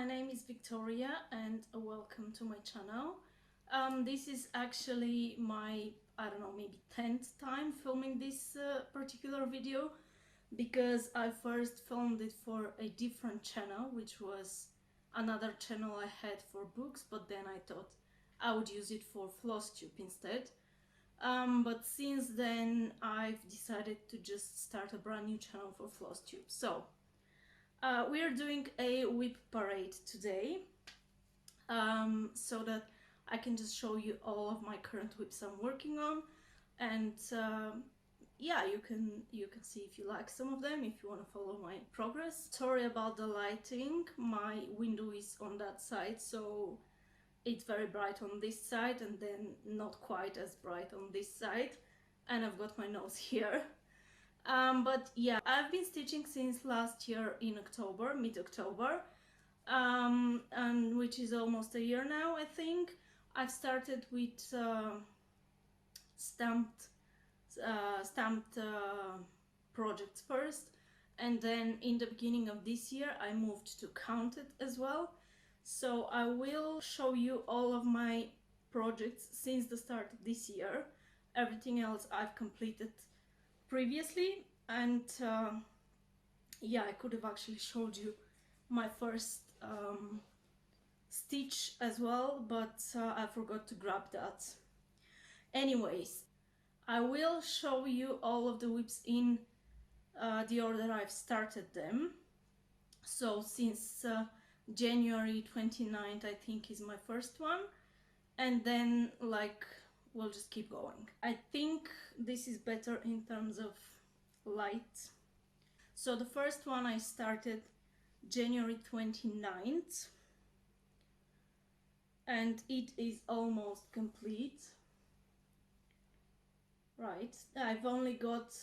my name is Victoria and welcome to my channel. This is actually my, I don't know, maybe 10th time filming this particular video, because I first filmed it for a different channel, which was another channel I had for books, but then I thought I would use it for Flosstube instead. But since then I've decided to just start a brand new channel for Flosstube. So we are doing a WIP parade today, so that I can just show you all of my current WIPs I'm working on, and yeah, you can see if you like some of them, if you want to follow my progress. Sorry about the lighting, my window is on that side, so it's very bright on this side and then not quite as bright on this side, and I've got my nose here. But yeah, I've been stitching since last year in October, mid-October, and which is almost a year now, I think. I've started with stamped projects first, and then in the beginning of this year I moved to counted as well. So I will show you all of my projects since the start of this year. Everything else I've completed previously, and yeah, I could have actually showed you my first stitch as well, but I forgot to grab that. Anyways, I will show you all of the WIPs in the order I've started them. So since January 29th, I think, is my first one, and then like we'll just keep going. I think this is better in terms of light. So the first one I started January 29th, and it is almost complete. Right, I've only got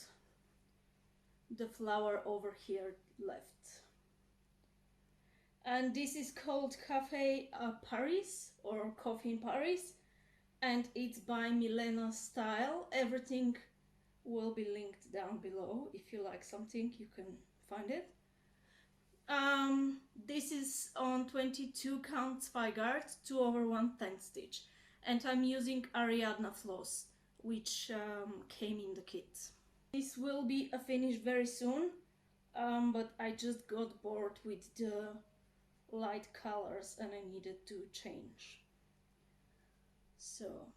the flower over here left. And this is called Cafe Paris, or Coffee in Paris, and it's by Milena Style. Everything will be linked down below. If you like something, you can find it. This is on 22 count Zweigart 2/1 10 stitch, and I'm using Ariadna floss, which came in the kit. This will be a finish very soon, but I just got bored with the light colors and I needed to change. So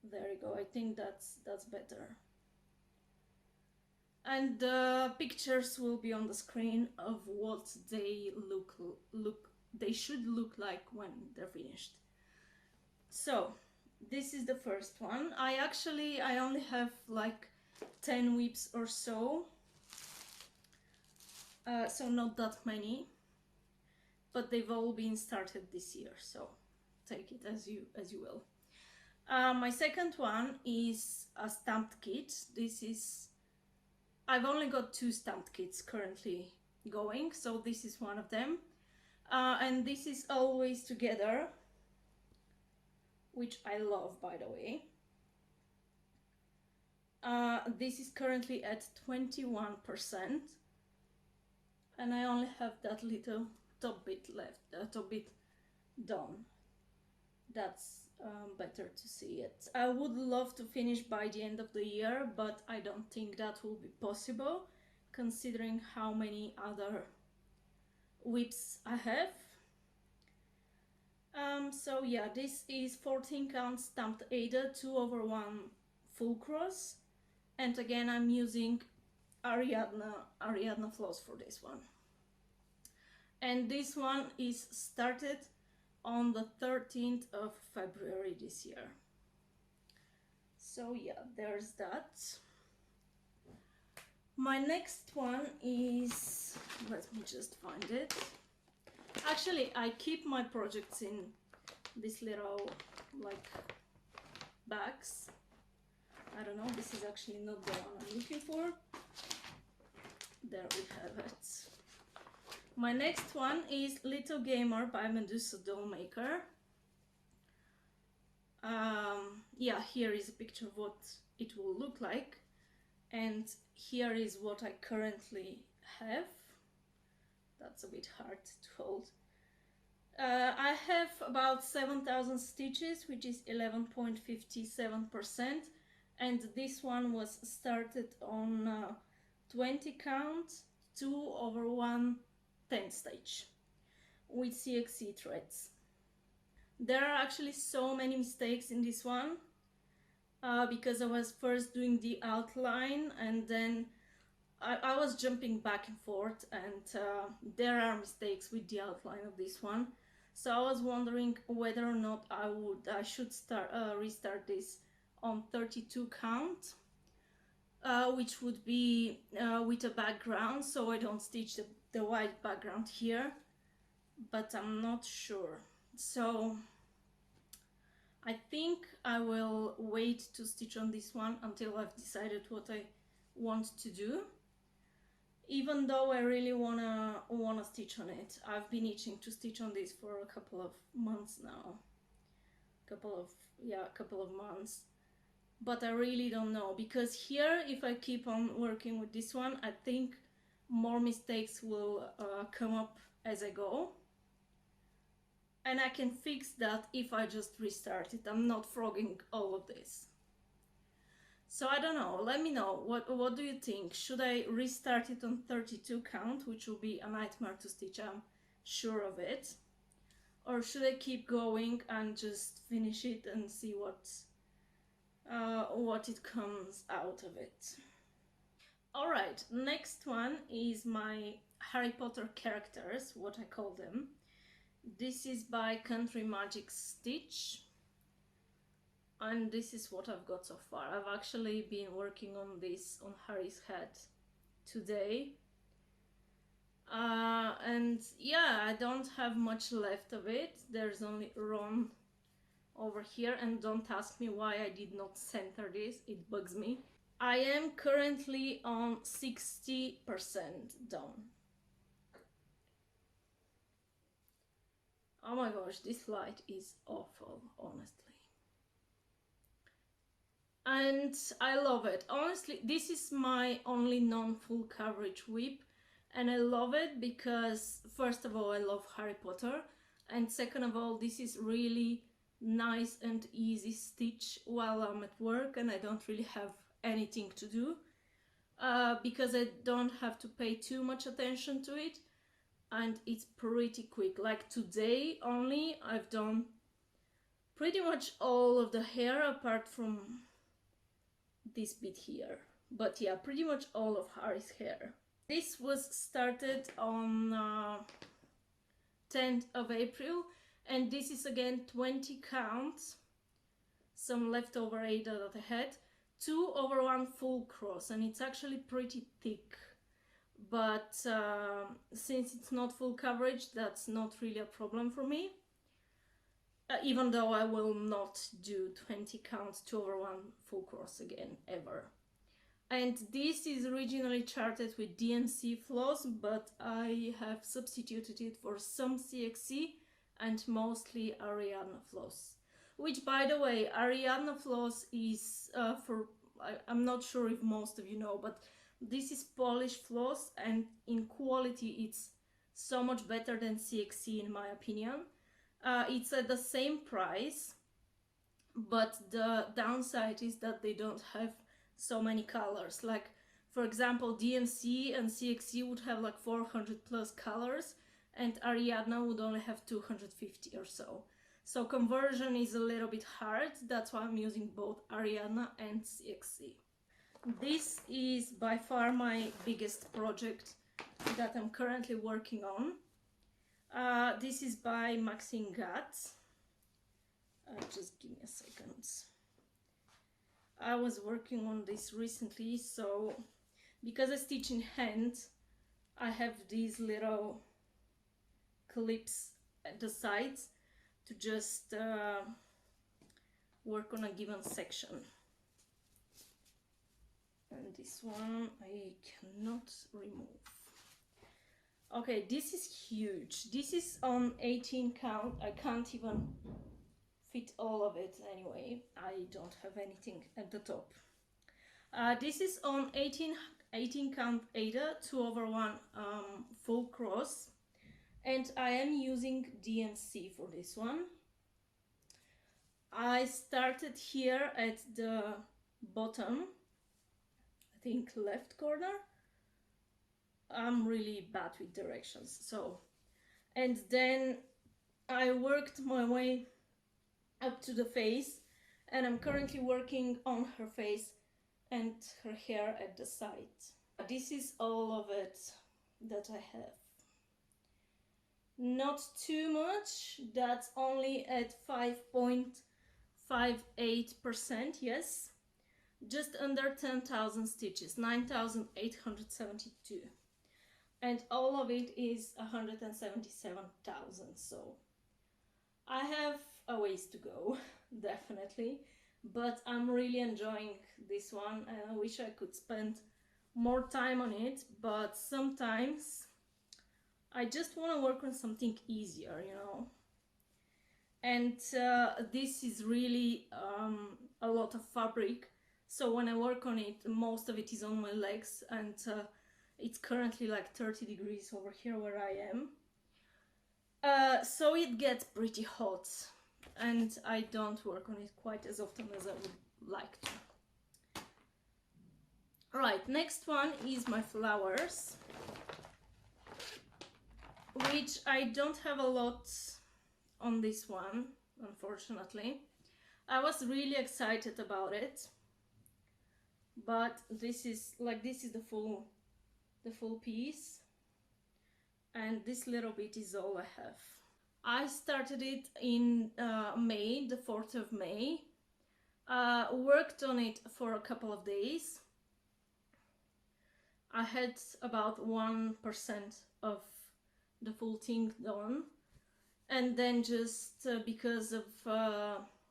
there you go. I think that's better. And the pictures will be on the screen of what they they should look like when they're finished. So this is the first one. I only have like 10 WIPs or so, so not that many, but they've all been started this year, so take it as you will. My second one is a stamped kit. I've only got 2 stamped kits currently going, so this is one of them, and this is Always Together, which I love, by the way. This is currently at 21%, and I only have that little top bit left, top bit done. That's better to see it. I would love to finish by the end of the year, but I don't think that will be possible, considering how many other WIPs I have. So yeah, this is 14 count stamped Ada 2/1 full cross, and again I'm using Ariadna floss for this one. And this one is started on the 13th of February this year. So yeah, there's that. My next one is, let me just find it. Actually, I keep my projects in these little like bags. I don't know, this is actually not the one I'm looking for. There we have it. My next one is Little Gamer by Medusa Dollmaker. Yeah, here is a picture of what it will look like, and here is what I currently have. that's a bit hard to hold. I have about 7,000 stitches, which is 11.57%, and this one was started on 20 count 2/1 10 stitch with CXC threads. There are actually so many mistakes in this one because I was first doing the outline and then I was jumping back and forth, and there are mistakes with the outline of this one. So I was wondering whether or not I should restart this on 32 count, which would be with a background, so I don't stitch the white background here, but I'm not sure. So I think I will wait to stitch on this one until I've decided what I want to do. Even though I really wanna stitch on it. I've been itching to stitch on this for a couple of months now. A couple of months. But I really don't know, because here, if I keep on working with this one, I think more mistakes will come up as I go. And I can fix that if I just restart it. I'm not frogging all of this. So I don't know, let me know, what do you think? Should I restart it on 32 count, which will be a nightmare to stitch, I'm sure of it? Or should I keep going and just finish it and see what it comes out of it? Alright, next one is my Harry Potter characters, what I call them. This is by Country Magic Stitch. And this is what I've got so far. I've actually been working on this on Harry's head today. And yeah, I don't have much left of it. There's only Ron over here, and don't ask me why I did not center this, it bugs me. I am currently on 60% done. Oh my gosh, this light is awful, honestly. And I love it. Honestly, this is my only non-full coverage WIP, and I love it because, first of all, I love Harry Potter, and second of all, this is really nice and easy stitch while I'm at work and I don't really have anything to do, because I don't have to pay too much attention to it, and it's pretty quick. Like today only, I've done pretty much all of the hair apart from this bit here, but yeah, pretty much all of Harry's hair. This was started on 10th of April, and this is again 20 counts, some leftover 8 that I had, 2/1 full cross, and it's actually pretty thick, but since it's not full coverage, that's not really a problem for me. Even though I will not do 20 counts 2/1 full cross again, ever. And this is originally charted with DNC floss, but I have substituted it for some CXC and mostly Ariadna floss. Which, by the way, Ariadna floss is I'm not sure if most of you know, but this is Polish floss, and in quality it's so much better than CXC in my opinion. It's at the same price, but the downside is that they don't have so many colors. Like, for example, DNC and CXC would have like 400 plus colors, and Ariadna would only have 250 or so. So conversion is a little bit hard, that's why I'm using both Ariadna and CXC. This is by far my biggest project that I'm currently working on. This is by Maxine Gatz. Just give me a second. I was working on this recently, so because I stitch in hand, I have these little clips at the sides to just work on a given section. And this one I cannot remove. Okay, this is huge. This is on 18 count. I can't even fit all of it anyway. I don't have anything at the top. This is on 18 18 count Ada 2/1 full cross, and I am using DMC for this one. I started here at the bottom, I think left corner. I'm really bad with directions, so, and then I worked my way up to the face, and I'm currently working on her face and her hair at the side. This is all of it that I have. Not too much, that's only at 5.58%, yes. Just under 10,000 stitches, 9,872. And all of it is 177,000, so I have a ways to go, definitely. But I'm really enjoying this one, and I wish I could spend more time on it, but sometimes I just want to work on something easier, you know. And this is really a lot of fabric, so when I work on it, most of it is on my legs, and it's currently like 30 degrees over here where I am. So it gets pretty hot, and I don't work on it quite as often as I would like to. Alright, next one is my flowers, which I don't have a lot on this one, unfortunately. I was really excited about it, but this is the full piece, and this little bit is all I have. I started it in May, the 4th of May. Worked on it for a couple of days. I had about 1% of the full thing done, and then just because of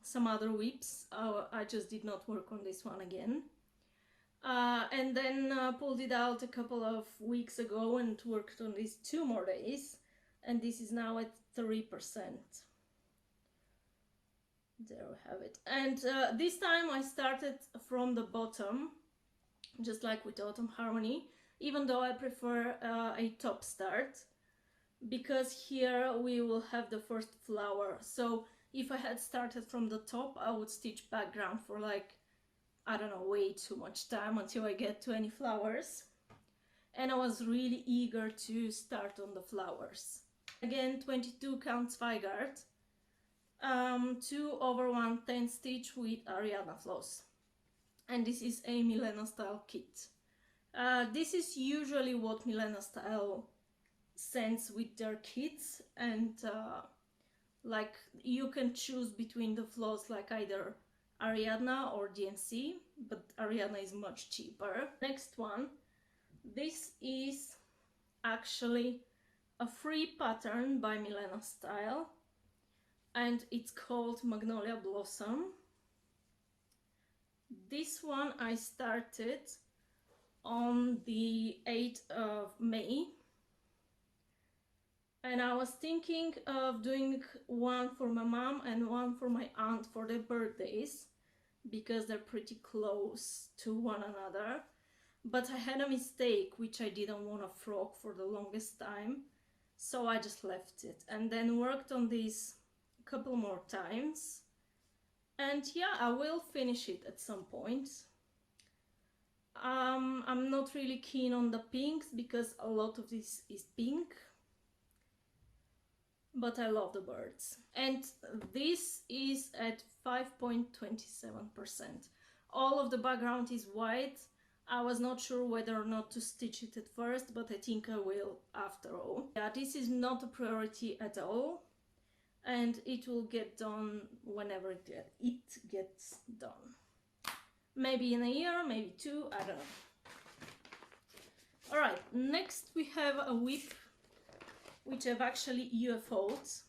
some other WIPs, I just did not work on this one again. And then pulled it out a couple of weeks ago and worked on this 2 more days, and this is now at 3%. There we have it. And this time I started from the bottom, just like with Autumn Harmony, even though I prefer a top start, because here we will have the first flower. So if I had started from the top, I would stitch background for like, I don't know, way too much time until I get to any flowers. And I was really eager to start on the flowers. Again, 22 count Zweigart, 2/1 10 stitch with Ariadna floss. And this is a Milena style kit. This is usually what Milena style sends with their kits, and like you can choose between the floss, like either Ariadna or DMC, but Ariadna is much cheaper. Next one, this is actually a free pattern by Milena Style, and it's called Magnolia Blossom. This one I started on the 8th of May, and I was thinking of doing one for my mom and one for my aunt for their birthdays, because they're pretty close to one another. But I had a mistake, which I didn't want a frog for the longest time, so I just left it and then worked on this a couple more times. And yeah, I will finish it at some point. I'm not really keen on the pinks because a lot of this is pink, but I love the birds. And this is at 5.27%. All of the background is white. I was not sure whether or not to stitch it at first, but I think I will after all. Yeah, this is not a priority at all, and it will get done whenever it gets done. Maybe in a year, maybe 2, I don't know. Alright, next we have a WIP, which I've actually UFO'd,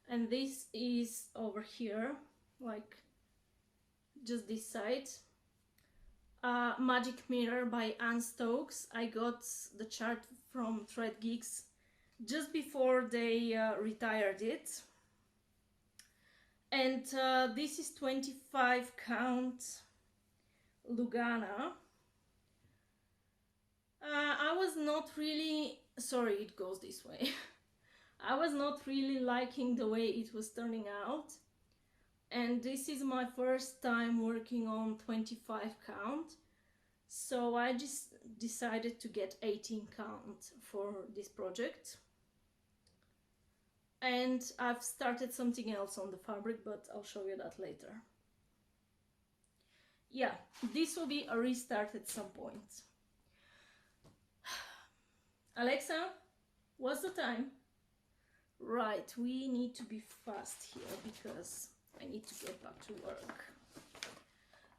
and this is over here, like just this side. Magic Mirror by Anne Stokes. I got the chart from Thread Geeks just before they retired it. And this is 25 count Lugana. I was not really, sorry, it goes this way. I was not really liking the way it was turning out. And this is my first time working on 25 count. So I just decided to get 18 count for this project. And I've started something else on the fabric, but I'll show you that later. Yeah, this will be a restart at some point. Alexa, what's the time? Right, we need to be fast here because I need to get back to work.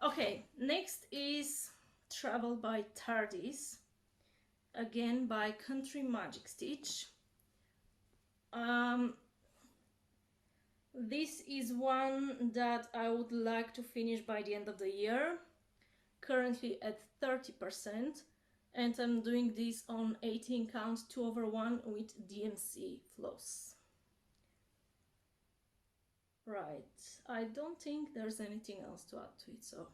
Okay, next is Travel by TARDIS, again by Country Magic Stitch. This is one that I would like to finish by the end of the year, currently at 30%, and I'm doing this on 18 count 2/1 with DMC floss. Right, I don't think there's anything else to add to it, so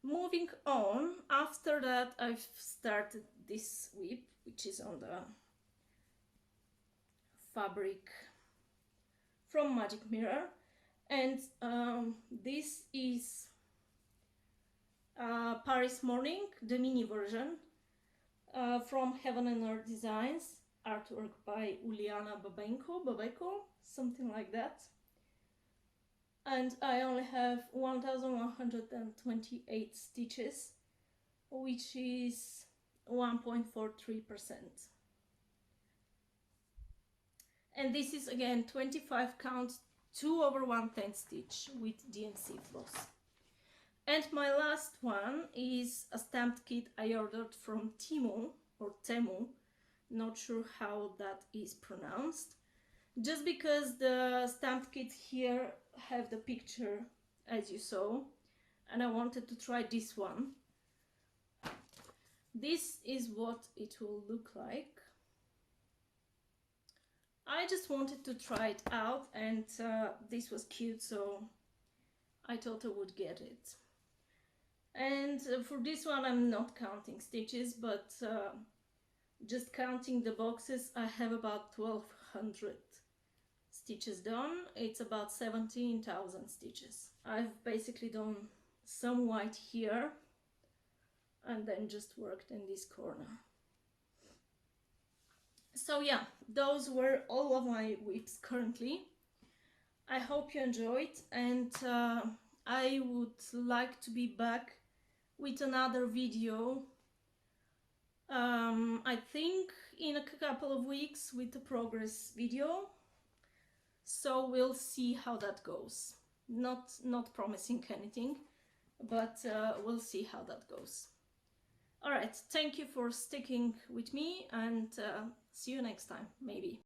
moving on. After that, I've started this WIP, which is on the fabric from Magic Mirror, and this is Paris Morning, the mini version, from Heaven and Earth Designs, artwork by Uliana Babeko, something like that. And I only have 1128 stitches, which is 1.43%. And this is again 25 count 2/110 stitch with DMC floss. And my last one is a stamped kit I ordered from Temu, or Temu, not sure how that is pronounced, just because the stamped kits here have the picture as you saw, and I wanted to try this one. This is what it will look like. I just wanted to try it out, and this was cute, so I thought I would get it. And for this one I'm not counting stitches, but just counting the boxes, I have about 1200 stitches done. It's about 17,000 stitches. I've basically done some white here and then just worked in this corner. So yeah, those were all of my WIPs currently. I hope you enjoyed, and I would like to be back with another video, I think in a couple of weeks, with the progress video. So we'll see how that goes. Not promising anything, but we'll see how that goes. All right, thank you for sticking with me, and see you next time, maybe.